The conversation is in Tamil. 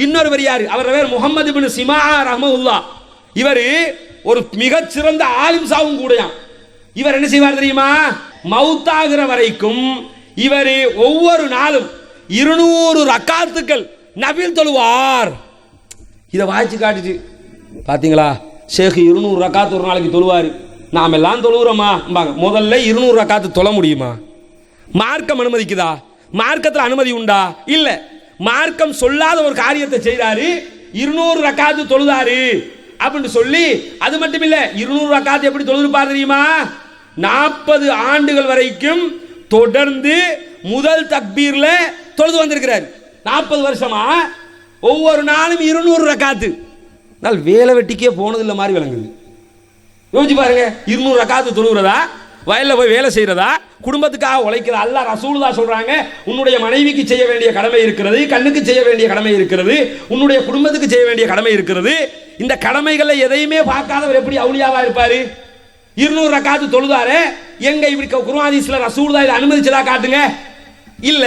இன்னொருவர் யாரு? அவர் பேர் முகமது இப்னு சிமா ரஹ்மத்துல்லாஹ். இவர் ஒரு மிகச்சிறந்த ஆலிம் சாவும் கூடயாம். இவர் என்ன செய்வார் தெரியுமா? மௌத்தாகிற வரைக்கும் இவர் ஒவ்வொரு நாளும் 200 ரக்காத்துக்கள் நபில் தொழுவார். இதை வாய்ச்சி காட்டுச்சு. பாத்தீங்களா, ஷேக் 200 ரக்காத்து ஒரு நாளைக்கு தொழுவாரு. நாம் எல்லாம் தொழுகிறோமா? முதல்ல 200 ரக்காத்து தொழ முடியுமா? மார்க்கம் அனுமதிக்குதா? மார்க்கத்தில் அனுமதி உண்டா? இல்ல. மார்க்கம் சொல்லாத ஒரு காரியத்தை செய்தாரு, 200 ரக்காத்து தொழுதாரு அப்படின்னு சொல்லி. அது மட்டும் இல்ல, 200 ரக்காத்து எப்படி தொழுதுப்பார் தெரியுமா? 40 ஆண்டுகள் வரைக்கும் தொடர்ந்து முதல் தக்பீர்ல தொழுது வந்திருக்கிறார். 40 வருஷமா ஒவ்வொரு நாளும் 200 ரக்காத்து. வேலை வெட்டிக்கே போனதில்லை மாதிரி விளங்குது. யோசிச்சு பாருங்க, 200 ரக்காத்து தொழுகிறதா, வயலில் போய் வேலை செய்யறதா, குடும்பத்துக்காக உழைக்கிறதா? அல்லாஹ் ரசூலுல்லாஹ் சொல்றாங்க, உன்னுடைய மனைவிக்கு செய்ய வேண்டிய கடமை இருக்கிறது, கண்ணுக்கு செய்ய வேண்டிய கடமை இருக்கிறது, உன்னுடைய குடும்பத்துக்கு செய்ய வேண்டிய கடமை இருக்கிறது. இந்த கடமைகளை எதையுமே பார்க்காதவர் எப்படி அவுலியாவா இருப்பாரு? 200 ரக்காத்து தொழுதாரு. எங்க இப்படி குர்ஆன் ஹதீஸ்ல ரசூலுல்லாஹ் இதை அனுமதிச்சதா காட்டுங்க. இல்ல.